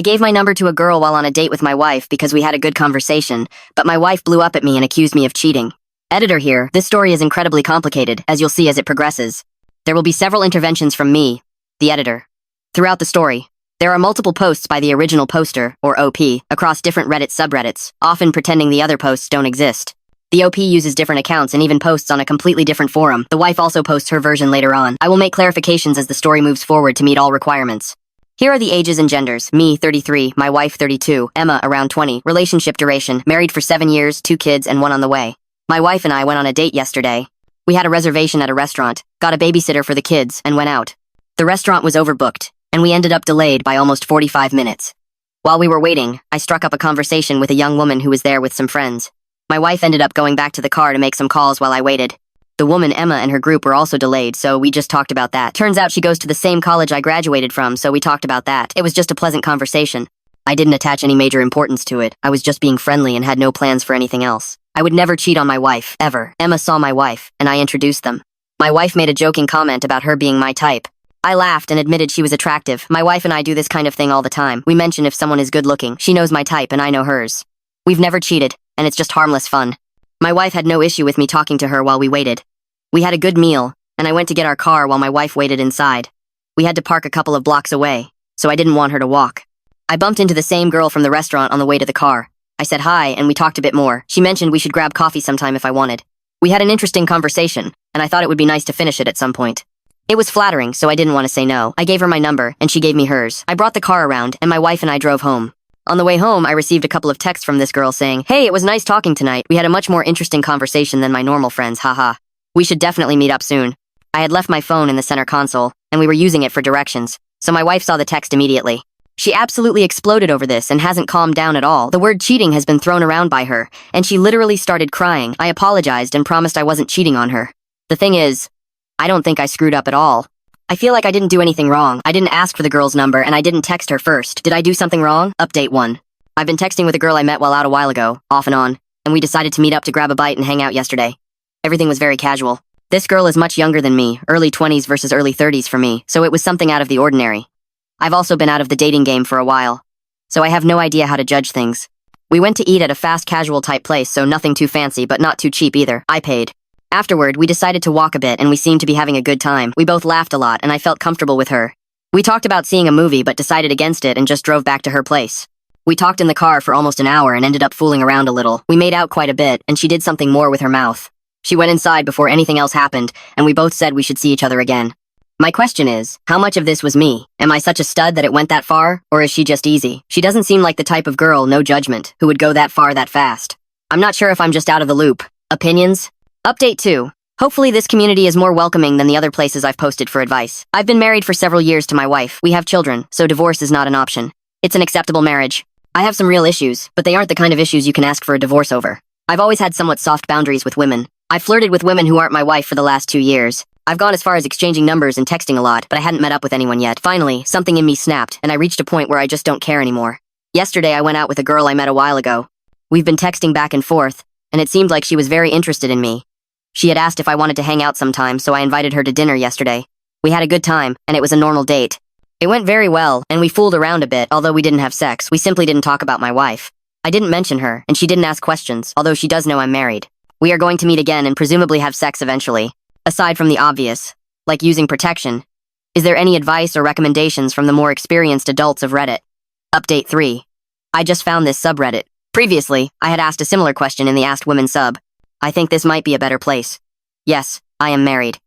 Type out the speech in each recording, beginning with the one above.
I gave my number to a girl while on a date with my wife because we had a good conversation, but my wife blew up at me and accused me of cheating. Editor here, this story is incredibly complicated, as you'll see as it progresses. There will be several interventions from me, the editor. Throughout the story, there are multiple posts by the original poster, or OP, across different Reddit subreddits, often pretending the other posts don't exist. The OP uses different accounts and even posts on a completely different forum. The wife also posts her version later on. I will make clarifications as the story moves forward to meet all requirements. Here are the ages and genders. Me, 33, my wife, 32, Emma, around 20, relationship duration, married for 7 years, 2 kids, and 1 on the way. My wife and I went on a date yesterday. We had a reservation at a restaurant, got a babysitter for the kids, and went out. The restaurant was overbooked, and we ended up delayed by almost 45 minutes. While we were waiting, I struck up a conversation with a young woman who was there with some friends. My wife ended up going back to the car to make some calls while I waited. The woman, Emma, and her group were also delayed, so we just talked about that. Turns out she goes to the same college I graduated from, so we talked about that. It was just a pleasant conversation. I didn't attach any major importance to it. I was just being friendly and had no plans for anything else. I would never cheat on my wife, ever. Emma saw my wife, and I introduced them. My wife made a joking comment about her being my type. I laughed and admitted she was attractive. My wife and I do this kind of thing all the time. We mention if someone is good looking. She knows my type and I know hers. We've never cheated, and it's just harmless fun. My wife had no issue with me talking to her while we waited. We had a good meal, and I went to get our car while my wife waited inside. We had to park a couple of blocks away, so I didn't want her to walk. I bumped into the same girl from the restaurant on the way to the car. I said hi, and we talked a bit more. She mentioned we should grab coffee sometime if I wanted. We had an interesting conversation, and I thought it would be nice to finish it at some point. It was flattering, so I didn't want to say no. I gave her my number, and she gave me hers. I brought the car around, and my wife and I drove home. On the way home, I received a couple of texts from this girl saying, "Hey, it was nice talking tonight. We had a much more interesting conversation than my normal friends, haha. We should definitely meet up soon." I had left my phone in the center console, and we were using it for directions, so my wife saw the text immediately. She absolutely exploded over this and hasn't calmed down at all. The word cheating has been thrown around by her, and she literally started crying. I apologized and promised I wasn't cheating on her. The thing is, I don't think I screwed up at all. I feel like I didn't do anything wrong. I didn't ask for the girl's number, and I didn't text her first. Did I do something wrong? Update 1. I've been texting with a girl I met while out a while ago, off and on, and we decided to meet up to grab a bite and hang out yesterday. Everything was very casual. This girl is much younger than me, early 20s versus early 30s for me, so it was something out of the ordinary. I've also been out of the dating game for a while, so I have no idea how to judge things. We went to eat at a fast casual type place, so nothing too fancy but not too cheap either. I paid. Afterward, we decided to walk a bit and we seemed to be having a good time. We both laughed a lot and I felt comfortable with her. We talked about seeing a movie but decided against it and just drove back to her place. We talked in the car for almost an hour and ended up fooling around a little. We made out quite a bit and she did something more with her mouth. She went inside before anything else happened and we both said we should see each other again. My question is, how much of this was me? Am I such a stud that it went that far, or is she just easy? She doesn't seem like the type of girl, no judgment, who would go that far that fast. I'm not sure if I'm just out of the loop. Opinions? Update 2. Hopefully this community is more welcoming than the other places I've posted for advice. I've been married for several years to my wife. We have children, so divorce is not an option. It's an acceptable marriage. I have some real issues, but they aren't the kind of issues you can ask for a divorce over. I've always had somewhat soft boundaries with women. I've flirted with women who aren't my wife for the last 2 years. I've gone as far as exchanging numbers and texting a lot, but I hadn't met up with anyone yet. Finally, something in me snapped, and I reached a point where I just don't care anymore. Yesterday, I went out with a girl I met a while ago. We've been texting back and forth, and it seemed like she was very interested in me. She had asked if I wanted to hang out sometime, so I invited her to dinner yesterday. We had a good time, and it was a normal date. It went very well, and we fooled around a bit, although we didn't have sex. We simply didn't talk about my wife. I didn't mention her, and she didn't ask questions, although she does know I'm married. We are going to meet again and presumably have sex eventually. Aside from the obvious, like using protection, is there any advice or recommendations from the more experienced adults of Reddit? Update 3. I just found this subreddit. Previously, I had asked a similar question in the Asked Women sub. I think this might be a better place. Yes, I am married.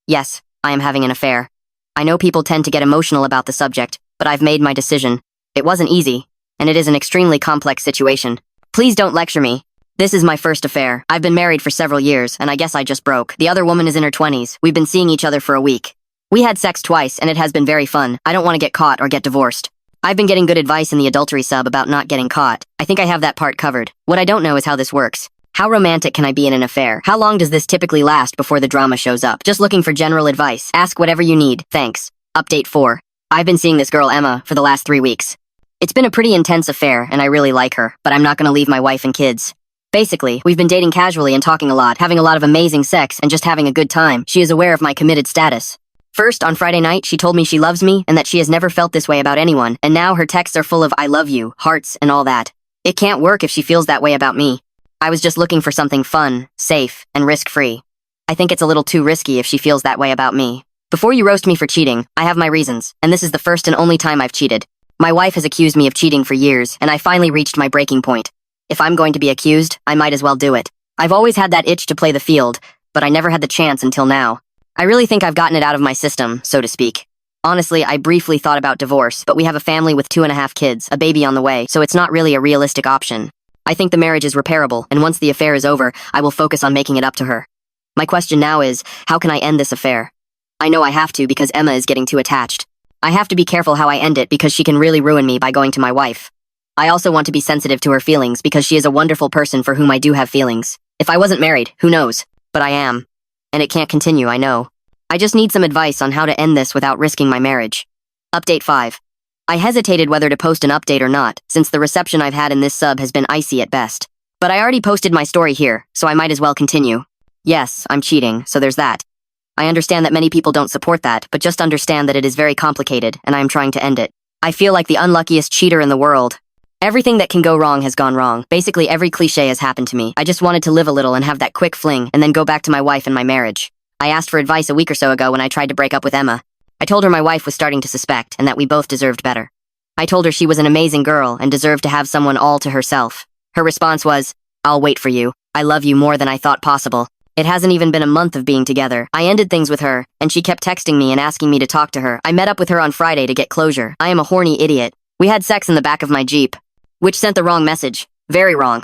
Yes, I am having an affair. I know people tend to get emotional about the subject, but I've made my decision. It wasn't easy, and it is an extremely complex situation. Please don't lecture me. This is my first affair. I've been married for several years, and I guess I just broke. The other woman is in her 20s. We've been seeing each other for a week. We had sex twice, and it has been very fun. I don't want to get caught or get divorced. I've been getting good advice in the adultery sub about not getting caught. I think I have that part covered. What I don't know is how this works. How romantic can I be in an affair? How long does this typically last before the drama shows up? Just looking for general advice. Ask whatever you need. Thanks. Update 4. I've been seeing this girl Emma for the last 3 weeks. It's been a pretty intense affair, and I really like her, but I'm not gonna leave my wife and kids. Basically, we've been dating casually and talking a lot, having a lot of amazing sex, and just having a good time. She is aware of my committed status. First, on Friday night, she told me she loves me and that she has never felt this way about anyone, and now her texts are full of I love you, hearts, and all that. It can't work if she feels that way about me. I was just looking for something fun, safe, and risk-free. I think it's a little too risky if she feels that way about me. Before you roast me for cheating, I have my reasons, and this is the first and only time I've cheated. My wife has accused me of cheating for years, and I finally reached my breaking point. If I'm going to be accused, I might as well do it. I've always had that itch to play the field, but I never had the chance until now. I really think I've gotten it out of my system, so to speak. Honestly, I briefly thought about divorce, but we have a family with 2.5 kids, a baby on the way, so it's not really a realistic option. I think the marriage is repairable, and once the affair is over, I will focus on making it up to her. My question now is, how can I end this affair? I know I have to because Emma is getting too attached. I have to be careful how I end it because she can really ruin me by going to my wife. I also want to be sensitive to her feelings because she is a wonderful person for whom I do have feelings. If I wasn't married, who knows? But I am. And it can't continue, I know. I just need some advice on how to end this without risking my marriage. Update 5. I hesitated whether to post an update or not, since the reception I've had in this sub has been icy at best. But I already posted my story here, so I might as well continue. Yes, I'm cheating, so there's that. I understand that many people don't support that, but just understand that it is very complicated, and I am trying to end it. I feel like the unluckiest cheater in the world. Everything that can go wrong has gone wrong. Basically, every cliché has happened to me. I just wanted to live a little and have that quick fling, and then go back to my wife and my marriage. I asked for advice a week or so ago when I tried to break up with Emma. I told her my wife was starting to suspect, and that we both deserved better. I told her she was an amazing girl and deserved to have someone all to herself. Her response was, "I'll wait for you. I love you more than I thought possible." It hasn't even been a month of being together. I ended things with her, and she kept texting me and asking me to talk to her. I met up with her on Friday to get closure. I am a horny idiot. We had sex in the back of my Jeep, which sent the wrong message. Very wrong.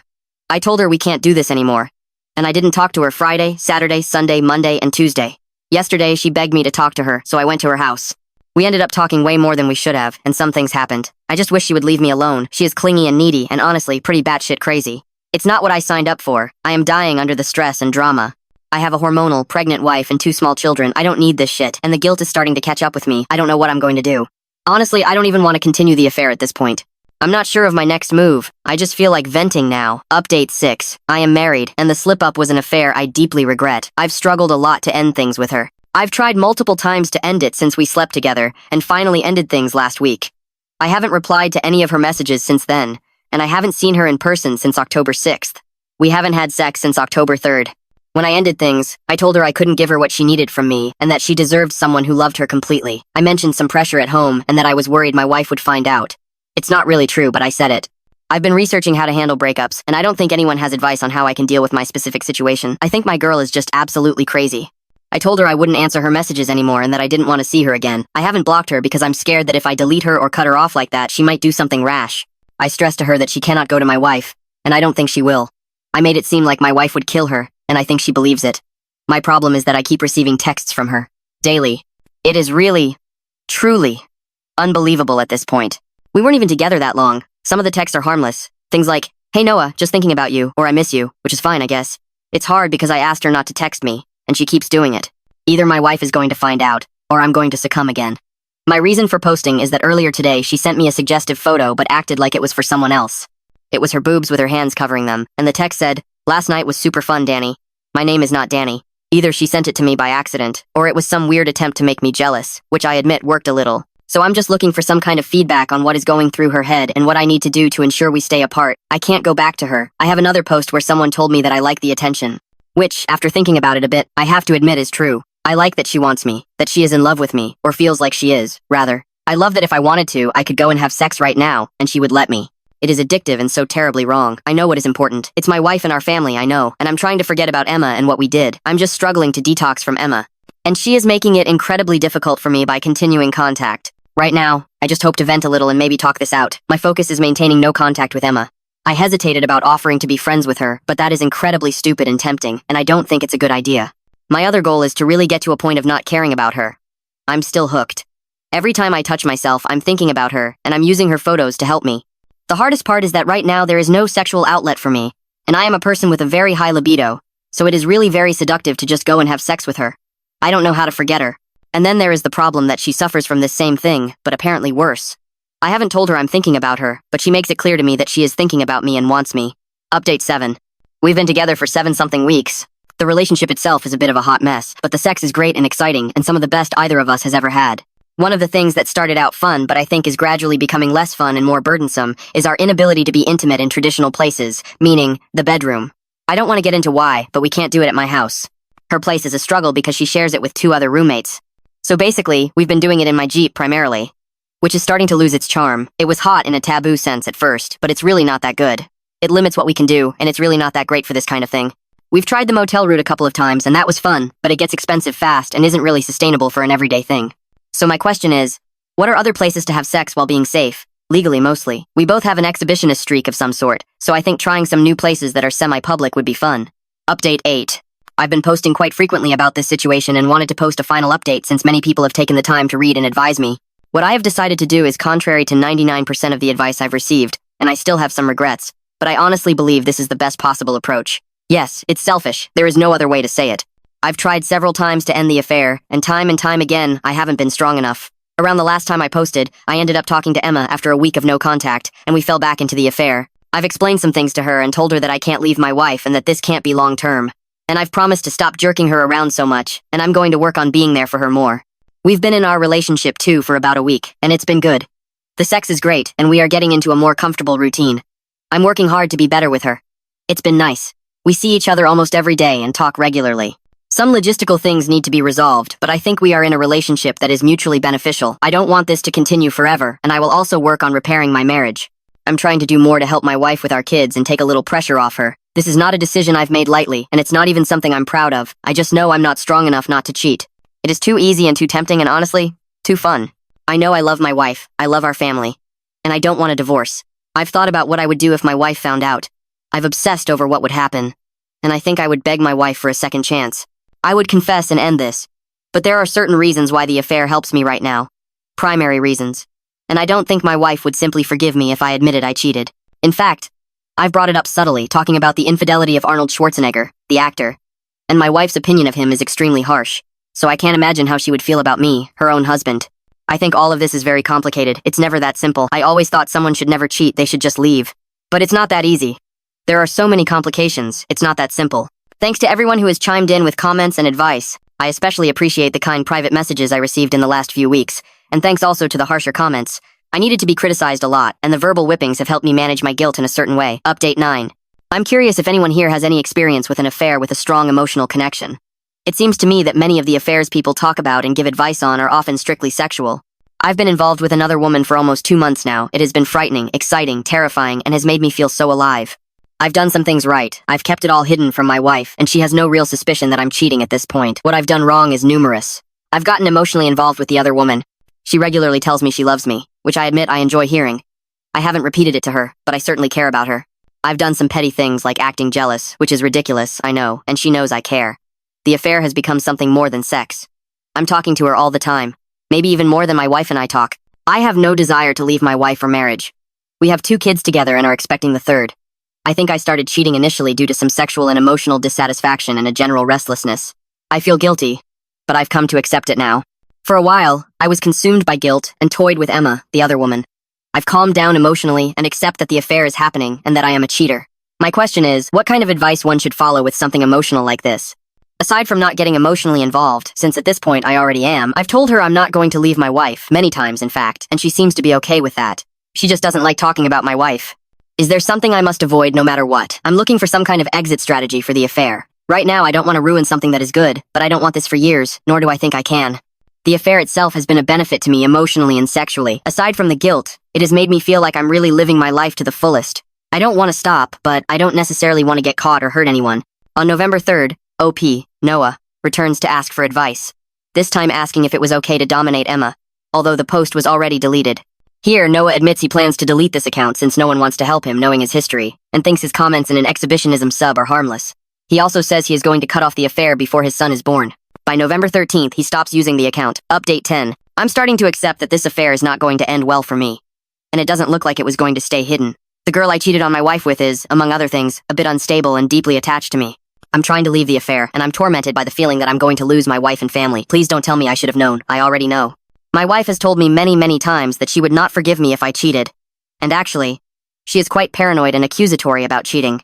I told her we can't do this anymore. And I didn't talk to her Friday, Saturday, Sunday, Monday, and Tuesday. Yesterday, she begged me to talk to her, so I went to her house. We ended up talking way more than we should have, and some things happened. I just wish she would leave me alone. She is clingy and needy, and honestly, pretty batshit crazy. It's not what I signed up for. I am dying under the stress and drama. I have a hormonal, pregnant wife and 2 small children. I don't need this shit, and the guilt is starting to catch up with me. I don't know what I'm going to do. Honestly, I don't even want to continue the affair at this point. I'm not sure of my next move. I just feel like venting now. Update 6. I am married, and the slip-up was an affair I deeply regret. I've struggled a lot to end things with her. I've tried multiple times to end it since we slept together, and finally ended things last week. I haven't replied to any of her messages since then, and I haven't seen her in person since October 6th. We haven't had sex since October 3rd. When I ended things, I told her I couldn't give her what she needed from me, and that she deserved someone who loved her completely. I mentioned some pressure at home, and that I was worried my wife would find out. It's not really true, but I said it. I've been researching how to handle breakups, and I don't think anyone has advice on how I can deal with my specific situation. I think my girl is just absolutely crazy. I told her I wouldn't answer her messages anymore and that I didn't want to see her again. I haven't blocked her because I'm scared that if I delete her or cut her off like that, she might do something rash. I stressed to her that she cannot go to my wife, and I don't think she will. I made it seem like my wife would kill her, and I think she believes it. My problem is that I keep receiving texts from her. Daily. It is really, truly, unbelievable at this point. We weren't even together that long. Some of the texts are harmless. Things like, "Hey Noah, just thinking about you," or "I miss you," which is fine, I guess. It's hard because I asked her not to text me, and she keeps doing it. Either my wife is going to find out, or I'm going to succumb again. My reason for posting is that earlier today she sent me a suggestive photo but acted like it was for someone else. It was her boobs with her hands covering them, and the text said, "Last night was super fun, Danny." My name is not Danny. Either she sent it to me by accident, or it was some weird attempt to make me jealous, which I admit worked a little. So I'm just looking for some kind of feedback on what is going through her head and what I need to do to ensure we stay apart. I can't go back to her. I have another post where someone told me that I like the attention. Which, after thinking about it a bit, I have to admit is true. I like that she wants me, that she is in love with me, or feels like she is, rather. I love that if I wanted to, I could go and have sex right now, and she would let me. It is addictive and so terribly wrong. I know what is important. It's my wife and our family, I know, and I'm trying to forget about Emma and what we did. I'm just struggling to detox from Emma. And she is making it incredibly difficult for me by continuing contact. Right now, I just hope to vent a little and maybe talk this out. My focus is maintaining no contact with Emma. I hesitated about offering to be friends with her, but that is incredibly stupid and tempting, and I don't think it's a good idea. My other goal is to really get to a point of not caring about her. I'm still hooked. Every time I touch myself, I'm thinking about her, and I'm using her photos to help me. The hardest part is that right now there is no sexual outlet for me, and I am a person with a very high libido, so it is really very seductive to just go and have sex with her. I don't know how to forget her. And then there is the problem that she suffers from this same thing, but apparently worse. I haven't told her I'm thinking about her, but she makes it clear to me that she is thinking about me and wants me. Update 7. We've been together for 7-something weeks. The relationship itself is a bit of a hot mess, but the sex is great and exciting and some of the best either of us has ever had. One of the things that started out fun but I think is gradually becoming less fun and more burdensome is our inability to be intimate in traditional places, meaning the bedroom. I don't want to get into why, but we can't do it at my house. Her place is a struggle because she shares it with 2 other roommates. So basically, we've been doing it in my Jeep primarily, which is starting to lose its charm. It was hot in a taboo sense at first, but it's really not that good. It limits what we can do, and it's really not that great for this kind of thing. We've tried the motel route a couple of times, and that was fun, but it gets expensive fast and isn't really sustainable for an everyday thing. So my question is, what are other places to have sex while being safe? Legally, mostly. We both have an exhibitionist streak of some sort, so I think trying some new places that are semi-public would be fun. Update 8. I've been posting quite frequently about this situation and wanted to post a final update since many people have taken the time to read and advise me. What I have decided to do is contrary to 99% of the advice I've received, and I still have some regrets, but I honestly believe this is the best possible approach. Yes, it's selfish. There is no other way to say it. I've tried several times to end the affair, and time again, I haven't been strong enough. Around the last time I posted, I ended up talking to Emma after a week of no contact, and we fell back into the affair. I've explained some things to her and told her that I can't leave my wife and that this can't be long-term. And I've promised to stop jerking her around so much, and I'm going to work on being there for her more. We've been in our relationship too for about a week, and it's been good. The sex is great, and we are getting into a more comfortable routine. I'm working hard to be better with her. It's been nice. We see each other almost every day and talk regularly. Some logistical things need to be resolved, but I think we are in a relationship that is mutually beneficial. I don't want this to continue forever, and I will also work on repairing my marriage. I'm trying to do more to help my wife with our kids and take a little pressure off her. This is not a decision I've made lightly, and it's not even something I'm proud of. I just know I'm not strong enough not to cheat. It is too easy and too tempting and honestly, too fun. I know I love my wife, I love our family, and I don't want a divorce. I've thought about what I would do if my wife found out. I've obsessed over what would happen, and I think I would beg my wife for a second chance. I would confess and end this. But there are certain reasons why the affair helps me right now. Primary reasons. And I don't think my wife would simply forgive me if I admitted I cheated. In fact, I've brought it up subtly, talking about the infidelity of Arnold Schwarzenegger, the actor. And my wife's opinion of him is extremely harsh. So I can't imagine how she would feel about me, her own husband. I think all of this is very complicated. It's never that simple. I always thought someone should never cheat, they should just leave. But it's not that easy. There are so many complications, it's not that simple. Thanks to everyone who has chimed in with comments and advice. I especially appreciate the kind private messages I received in the last few weeks, and thanks also to the harsher comments. I needed to be criticized a lot, and the verbal whippings have helped me manage my guilt in a certain way. Update 9. I'm curious if anyone here has any experience with an affair with a strong emotional connection. It seems to me that many of the affairs people talk about and give advice on are often strictly sexual. I've been involved with another woman for almost 2 months now. It has been frightening, exciting, terrifying, and has made me feel so alive. I've done some things right. I've kept it all hidden from my wife, and she has no real suspicion that I'm cheating at this point. What I've done wrong is numerous. I've gotten emotionally involved with the other woman. She regularly tells me she loves me, which I admit I enjoy hearing. I haven't repeated it to her, but I certainly care about her. I've done some petty things like acting jealous, which is ridiculous, I know, and she knows I care. The affair has become something more than sex. I'm talking to her all the time, maybe even more than my wife and I talk. I have no desire to leave my wife or marriage. We have 2 kids together and are expecting the 3rd. I think I started cheating initially due to some sexual and emotional dissatisfaction and a general restlessness. I feel guilty, but I've come to accept it now. For a while, I was consumed by guilt and toyed with Emma, the other woman. I've calmed down emotionally and accept that the affair is happening and that I am a cheater. My question is, what kind of advice one should follow with something emotional like this? Aside from not getting emotionally involved, since at this point I already am, I've told her I'm not going to leave my wife, many times in fact, and she seems to be okay with that. She just doesn't like talking about my wife. Is there something I must avoid no matter what? I'm looking for some kind of exit strategy for the affair. Right now I don't want to ruin something that is good, but I don't want this for years, nor do I think I can. The affair itself has been a benefit to me emotionally and sexually. Aside from the guilt, it has made me feel like I'm really living my life to the fullest. I don't want to stop, but I don't necessarily want to get caught or hurt anyone. On November 3rd, OP, Noah, returns to ask for advice. This time asking if it was okay to dominate Emma, although the post was already deleted. Here, Noah admits he plans to delete this account since no one wants to help him knowing his history, and thinks his comments in an exhibitionism sub are harmless. He also says he is going to cut off the affair before his son is born. By November 13th, he stops using the account. Update 10. I'm starting to accept that this affair is not going to end well for me. And it doesn't look like it was going to stay hidden. The girl I cheated on my wife with is, among other things, a bit unstable and deeply attached to me. I'm trying to leave the affair, and I'm tormented by the feeling that I'm going to lose my wife and family. Please don't tell me I should have known. I already know. My wife has told me many times that she would not forgive me if I cheated. And actually, she is quite paranoid and accusatory about cheating.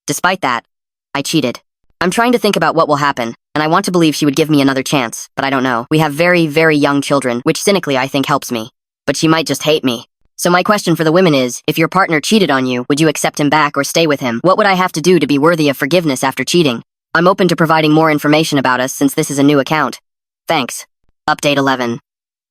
Despite that, I cheated. I'm trying to think about what will happen, and I want to believe she would give me another chance, but I don't know. We have very, very young children, which cynically I think helps me. But she might just hate me. So my question for the women is, if your partner cheated on you, would you accept him back or stay with him? What would I have to do to be worthy of forgiveness after cheating? I'm open to providing more information about us since this is a new account. Thanks. Update 11.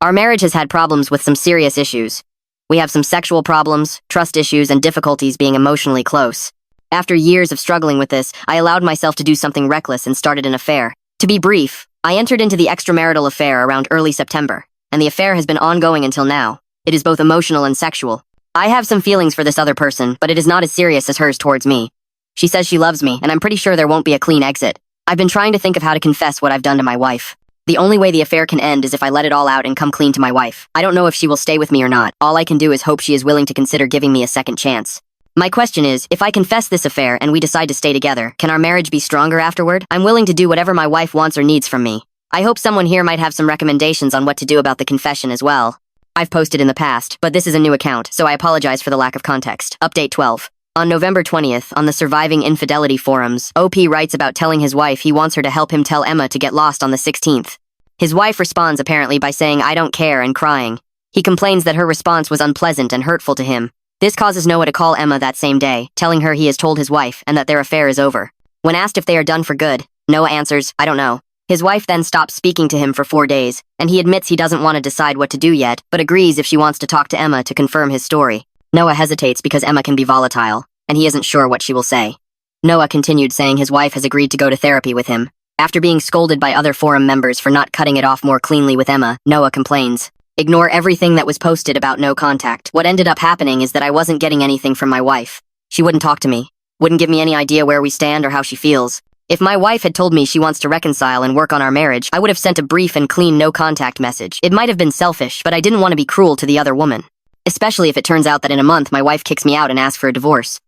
Our marriage has had problems with some serious issues. We have some sexual problems, trust issues, and difficulties being emotionally close. After years of struggling with this, I allowed myself to do something reckless and started an affair. To be brief, I entered into the extramarital affair around early September, and the affair has been ongoing until now. It is both emotional and sexual. I have some feelings for this other person, but it is not as serious as hers towards me. She says she loves me, and I'm pretty sure there won't be a clean exit. I've been trying to think of how to confess what I've done to my wife. The only way the affair can end is if I let it all out and come clean to my wife. I don't know if she will stay with me or not. All I can do is hope she is willing to consider giving me a second chance. My question is, if I confess this affair and we decide to stay together, can our marriage be stronger afterward? I'm willing to do whatever my wife wants or needs from me. I hope someone here might have some recommendations on what to do about the confession as well. I've posted in the past, but this is a new account, so I apologize for the lack of context. Update 12. On November 20th, on the Surviving Infidelity forums, OP writes about telling his wife he wants her to help him tell Emma to get lost on the 16th. His wife responds apparently by saying, "I don't care," and crying. He complains that her response was unpleasant and hurtful to him. This causes Noah to call Emma that same day, telling her he has told his wife and that their affair is over. When asked if they are done for good, Noah answers, "I don't know." His wife then stops speaking to him for 4 days, and he admits he doesn't want to decide what to do yet, but agrees if she wants to talk to Emma to confirm his story. Noah hesitates because Emma can be volatile, and he isn't sure what she will say. Noah continued saying his wife has agreed to go to therapy with him. After being scolded by other forum members for not cutting it off more cleanly with Emma, Noah complains. Ignore everything that was posted about no contact. What ended up happening is that I wasn't getting anything from my wife. She wouldn't talk to me, wouldn't give me any idea where we stand or how she feels. If my wife had told me she wants to reconcile and work on our marriage, I would have sent a brief and clean no-contact message. It might have been selfish, but I didn't want to be cruel to the other woman. Especially if it turns out that in a month my wife kicks me out and asks for a divorce.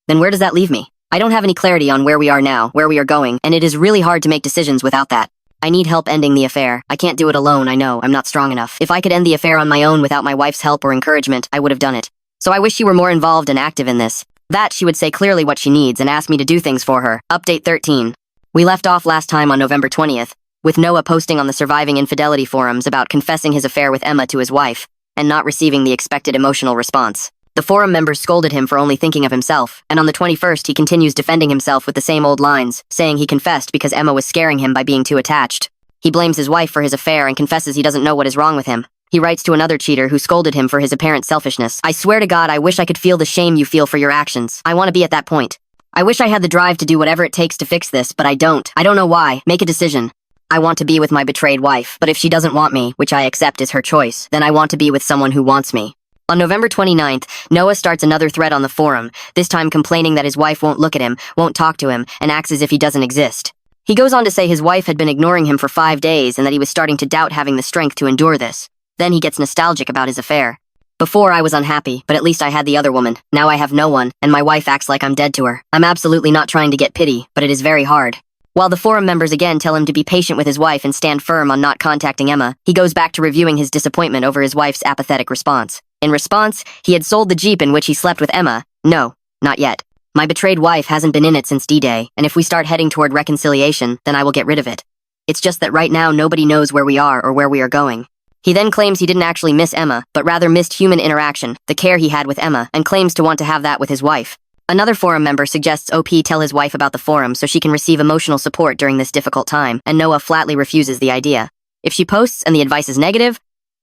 Then where does that leave me? I don't have any clarity on where we are now, where we are going, and it is really hard to make decisions without that. I need help ending the affair. I can't do it alone, I know. I'm not strong enough. If I could end the affair on my own without my wife's help or encouragement, I would have done it. So I wish she were more involved and active in this. That she would say clearly what she needs and ask me to do things for her. Update 13. We left off last time on November 20th, with Noah posting on the Surviving Infidelity forums about confessing his affair with Emma to his wife, and not receiving the expected emotional response. The forum members scolded him for only thinking of himself, and on the 21st he continues defending himself with the same old lines, saying he confessed because Emma was scaring him by being too attached. He blames his wife for his affair and confesses he doesn't know what is wrong with him. He writes to another cheater who scolded him for his apparent selfishness. "I swear to God, I wish I could feel the shame you feel for your actions. I want to be at that point. I wish I had the drive to do whatever it takes to fix this, but I don't. I don't know why. Make a decision. I want to be with my betrayed wife, but if she doesn't want me, which I accept is her choice, then I want to be with someone who wants me." On November 29th, Noah starts another thread on the forum, this time complaining that his wife won't look at him, won't talk to him, and acts as if he doesn't exist. He goes on to say his wife had been ignoring him for 5 days and that he was starting to doubt having the strength to endure this. Then he gets nostalgic about his affair. "Before I was unhappy, but at least I had the other woman. Now I have no one, and my wife acts like I'm dead to her. I'm absolutely not trying to get pity, but it is very hard." While the forum members again tell him to be patient with his wife and stand firm on not contacting Emma, he goes back to reviewing his disappointment over his wife's apathetic response. In response, he had sold the Jeep in which he slept with Emma. "No, not yet. My betrayed wife hasn't been in it since D-Day, and if we start heading toward reconciliation, then I will get rid of it. It's just that right now nobody knows where we are or where we are going." He then claims he didn't actually miss Emma, but rather missed human interaction, the care he had with Emma, and claims to want to have that with his wife. Another forum member suggests OP tell his wife about the forum so she can receive emotional support during this difficult time, and Noah flatly refuses the idea. If she posts and the advice is negative,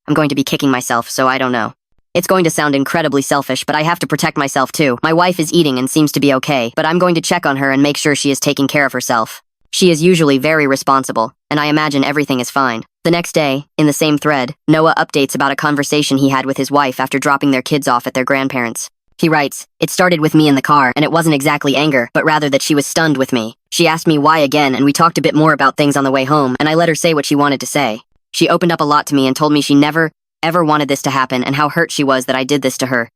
I'm going to be kicking myself, so I don't know. It's going to sound incredibly selfish, but I have to protect myself too. My wife is eating and seems to be okay, but I'm going to check on her and make sure she is taking care of herself. She is usually very responsible, and I imagine everything is fine. The next day, in the same thread, Noah updates about a conversation he had with his wife after dropping their kids off at their grandparents'. He writes, "It started with me in the car, and it wasn't exactly anger, but rather that she was stunned with me. She asked me why again, and we talked a bit more about things on the way home, and I let her say what she wanted to say. She opened up a lot to me and told me she never, ever wanted this to happen and how hurt she was that I did this to her.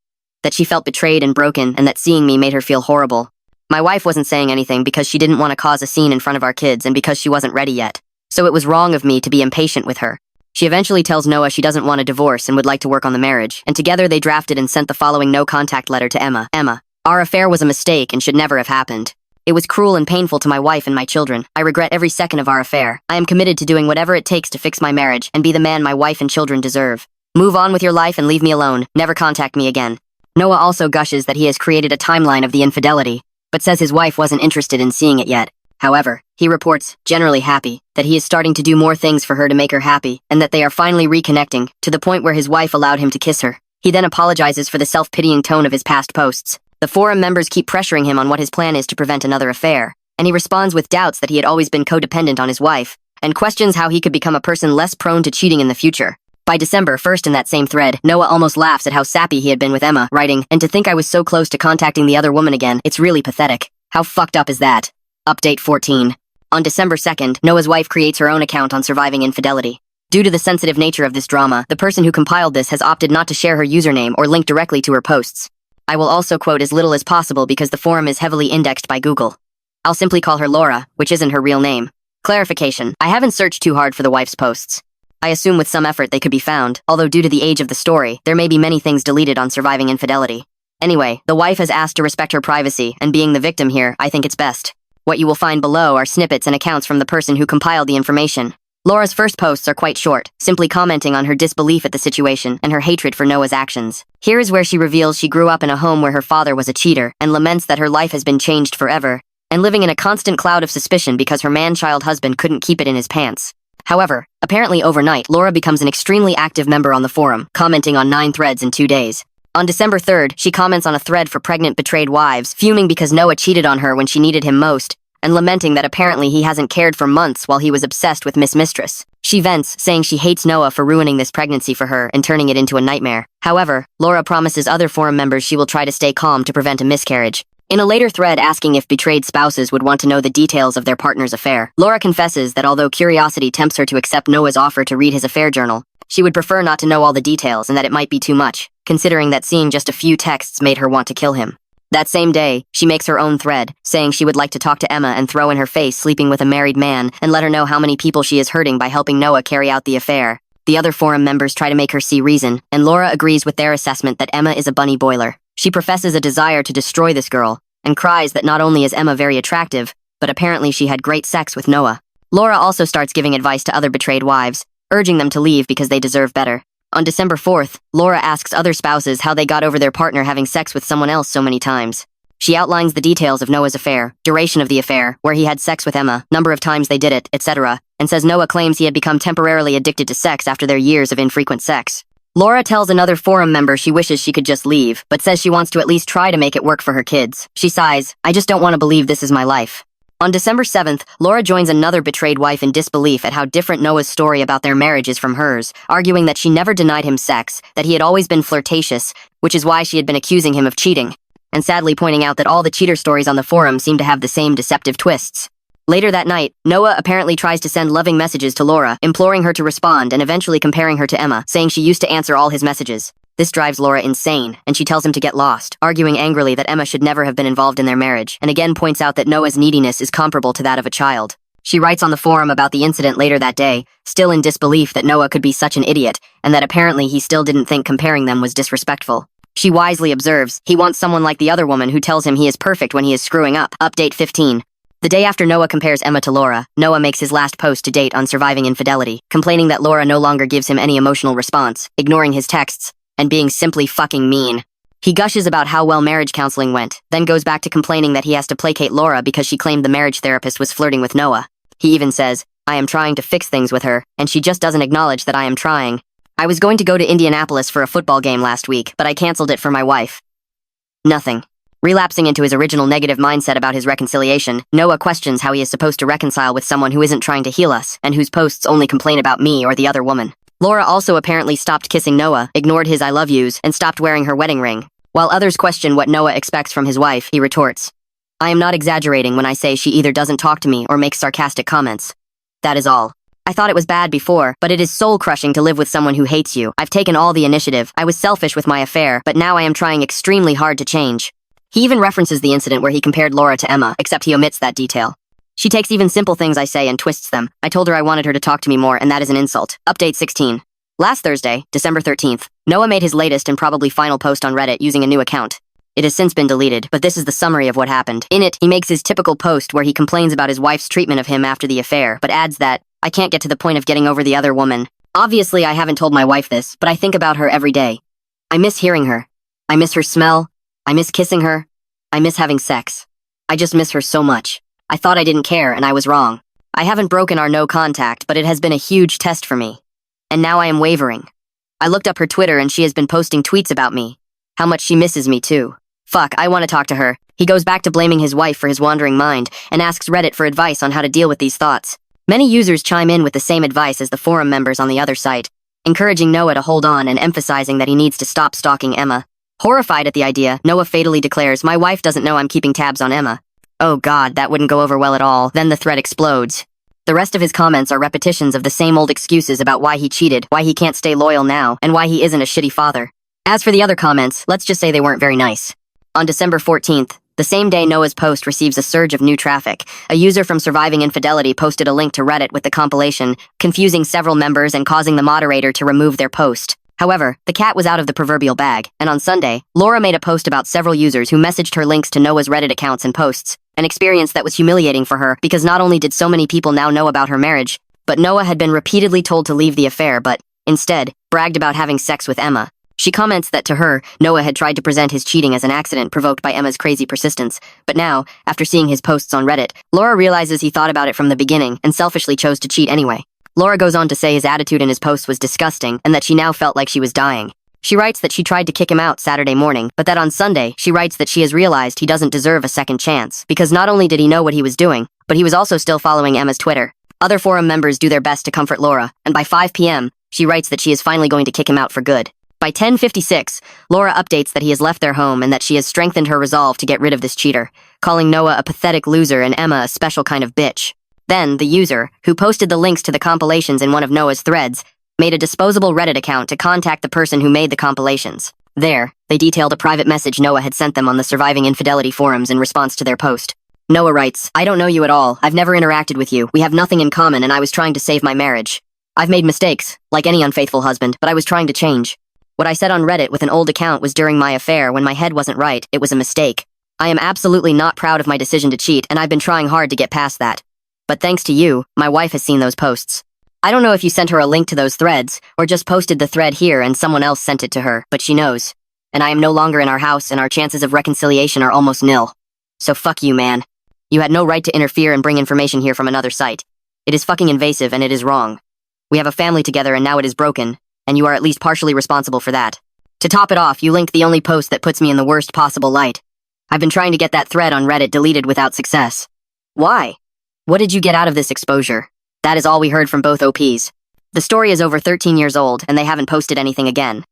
That she felt betrayed and broken, and that seeing me made her feel horrible. My wife wasn't saying anything because she didn't want to cause a scene in front of our kids and because she wasn't ready yet. So it was wrong of me to be impatient with her." She eventually tells Noah she doesn't want a divorce and would like to work on the marriage, and together they drafted and sent the following no-contact letter to Emma. "Emma, our affair was a mistake and should never have happened. It was cruel and painful to my wife and my children. I regret every second of our affair. I am committed to doing whatever it takes to fix my marriage and be the man my wife and children deserve. Move on with your life and leave me alone. Never contact me again. Noah also gushes that he has created a timeline of the infidelity, but says his wife wasn't interested in seeing it yet. However, he reports, generally happy, that he is starting to do more things for her to make her happy, and that they are finally reconnecting, to the point where his wife allowed him to kiss her. He then apologizes for the self-pitying tone of his past posts. The forum members keep pressuring him on what his plan is to prevent another affair, and he responds with doubts that he had always been codependent on his wife, and questions how he could become a person less prone to cheating in the future. By December 1st in that same thread, Noah almost laughs at how sappy he had been with Emma, writing, "And to think I was so close to contacting the other woman again, it's really pathetic. How fucked up is that?" Update 14. On December 2nd, Noah's wife creates her own account on surviving infidelity. Due to the sensitive nature of this drama, the person who compiled this has opted not to share her username or link directly to her posts. I will also quote as little as possible because the forum is heavily indexed by Google. I'll simply call her Laura, which isn't her real name. Clarification: I haven't searched too hard for the wife's posts. I assume with some effort they could be found, although due to the age of the story, there may be many things deleted on surviving infidelity. Anyway, the wife has asked to respect her privacy, and being the victim here, I think it's best. What you will find below are snippets and accounts from the person who compiled the information. Laura's first posts are quite short, simply commenting on her disbelief at the situation and her hatred for Noah's actions. Here is where she reveals she grew up in a home where her father was a cheater, and laments that her life has been changed forever, and living in a constant cloud of suspicion because her man-child husband couldn't keep it in his pants. However, apparently overnight, Laura becomes an extremely active member on the forum, commenting on 9 threads in 2 days. On December 3rd, she comments on a thread for pregnant betrayed wives, fuming because Noah cheated on her when she needed him most, and lamenting that apparently he hasn't cared for months while he was obsessed with Miss Mistress. She vents, saying she hates Noah for ruining this pregnancy for her and turning it into a nightmare. However, Laura promises other forum members she will try to stay calm to prevent a miscarriage. In a later thread asking if betrayed spouses would want to know the details of their partner's affair, Laura confesses that although curiosity tempts her to accept Noah's offer to read his affair journal, she would prefer not to know all the details and that it might be too much, considering that seeing just a few texts made her want to kill him. That same day, she makes her own thread, saying she would like to talk to Emma and throw in her face sleeping with a married man and let her know how many people she is hurting by helping Noah carry out the affair. The other forum members try to make her see reason, and Laura agrees with their assessment that Emma is a bunny boiler. She professes a desire to destroy this girl, and cries that not only is Emma very attractive, but apparently she had great sex with Noah. Laura also starts giving advice to other betrayed wives, urging them to leave because they deserve better. On December 4th, Laura asks other spouses how they got over their partner having sex with someone else so many times. She outlines the details of Noah's affair, duration of the affair, where he had sex with Emma, number of times they did it, etc., and says Noah claims he had become temporarily addicted to sex after their years of infrequent sex. Laura tells another forum member she wishes she could just leave, but says she wants to at least try to make it work for her kids. She sighs, "I just don't want to believe this is my life." On December 7th, Laura joins another betrayed wife in disbelief at how different Noah's story about their marriage is from hers, arguing that she never denied him sex, that he had always been flirtatious, which is why she had been accusing him of cheating, and sadly pointing out that all the cheater stories on the forum seem to have the same deceptive twists. Later that night, Noah apparently tries to send loving messages to Laura, imploring her to respond and eventually comparing her to Emma, saying she used to answer all his messages. This drives Laura insane, and she tells him to get lost, arguing angrily that Emma should never have been involved in their marriage, and again points out that Noah's neediness is comparable to that of a child. She writes on the forum about the incident later that day, still in disbelief that Noah could be such an idiot, and that apparently he still didn't think comparing them was disrespectful. She wisely observes, he wants someone like the other woman who tells him he is perfect when he is screwing up. Update 15. The day after Noah compares Emma to Laura, Noah makes his last post to date on surviving infidelity, complaining that Laura no longer gives him any emotional response, ignoring his texts, and being simply fucking mean. He gushes about how well marriage counseling went, then goes back to complaining that he has to placate Laura because she claimed the marriage therapist was flirting with Noah. He even says, "I am trying to fix things with her, and she just doesn't acknowledge that I am trying. I was going to go to Indianapolis for a football game last week, but I canceled it for my wife." Nothing. Relapsing into his original negative mindset about his reconciliation, Noah questions how he is supposed to reconcile with someone who isn't trying to heal us, and whose posts only complain about me or the other woman. Laura also apparently stopped kissing Noah, ignored his I love yous, and stopped wearing her wedding ring. While others question what Noah expects from his wife, he retorts, "I am not exaggerating when I say she either doesn't talk to me or makes sarcastic comments. That is all. I thought it was bad before, but it is soul-crushing to live with someone who hates you. I've taken all the initiative. I was selfish with my affair, but now I am trying extremely hard to change." He even references the incident where he compared Laura to Emma, except he omits that detail. She takes even simple things I say and twists them. I told her I wanted her to talk to me more, and that is an insult. Update 16. Last Thursday, December 13th, Noah made his latest and probably final post on Reddit using a new account. It has since been deleted, but this is the summary of what happened. In it, he makes his typical post where he complains about his wife's treatment of him after the affair, but adds that, "I can't get to the point of getting over the other woman. Obviously, I haven't told my wife this, but I think about her every day. I miss hearing her. I miss her smell. I miss kissing her. I miss having sex. I just miss her so much. I thought I didn't care, and I was wrong. I haven't broken our no contact, but it has been a huge test for me. And now I am wavering. I looked up her Twitter and she has been posting tweets about me. How much she misses me too. Fuck, I want to talk to her." He goes back to blaming his wife for his wandering mind and asks Reddit for advice on how to deal with these thoughts. Many users chime in with the same advice as the forum members on the other site, encouraging Noah to hold on and emphasizing that he needs to stop stalking Emma. Horrified at the idea, Noah fatally declares, "My wife doesn't know I'm keeping tabs on Emma." Oh god, that wouldn't go over well at all. Then the thread explodes. The rest of his comments are repetitions of the same old excuses about why he cheated, why he can't stay loyal now, and why he isn't a shitty father. As for the other comments, let's just say they weren't very nice. On December 14th, the same day Noah's post receives a surge of new traffic, a user from Surviving Infidelity posted a link to Reddit with the compilation, confusing several members and causing the moderator to remove their post. However, the cat was out of the proverbial bag, and on Sunday, Laura made a post about several users who messaged her links to Noah's Reddit accounts and posts, an experience that was humiliating for her because not only did so many people now know about her marriage, but Noah had been repeatedly told to leave the affair but, instead, bragged about having sex with Emma. She comments that to her, Noah had tried to present his cheating as an accident provoked by Emma's crazy persistence, but now, after seeing his posts on Reddit, Laura realizes he thought about it from the beginning and selfishly chose to cheat anyway. Laura goes on to say his attitude in his posts was disgusting and that she now felt like she was dying. She writes that she tried to kick him out Saturday morning, but that on Sunday, she writes that she has realized he doesn't deserve a second chance, because not only did he know what he was doing, but he was also still following Emma's Twitter. Other forum members do their best to comfort Laura, and by 5 p.m., she writes that she is finally going to kick him out for good. By 10:56, Laura updates that he has left their home and that she has strengthened her resolve to get rid of this cheater, calling Noah a pathetic loser and Emma a special kind of bitch. Then, the user, who posted the links to the compilations in one of Noah's threads, made a disposable Reddit account to contact the person who made the compilations. There, they detailed a private message Noah had sent them on the Surviving Infidelity forums in response to their post. Noah writes, "I don't know you at all. I've never interacted with you. We have nothing in common and I was trying to save my marriage. I've made mistakes, like any unfaithful husband, but I was trying to change. What I said on Reddit with an old account was during my affair when my head wasn't right. It was a mistake. I am absolutely not proud of my decision to cheat and I've been trying hard to get past that. But thanks to you, my wife has seen those posts. I don't know if you sent her a link to those threads, or just posted the thread here and someone else sent it to her, but she knows. And I am no longer in our house and our chances of reconciliation are almost nil. So fuck you, man. You had no right to interfere and bring information here from another site. It is fucking invasive and it is wrong. We have a family together and now it is broken, and you are at least partially responsible for that. To top it off, you linked the only post that puts me in the worst possible light. I've been trying to get that thread on Reddit deleted without success. Why? What did you get out of this exposure?" That is all we heard from both OPs. The story is over 13 years old, and they haven't posted anything again.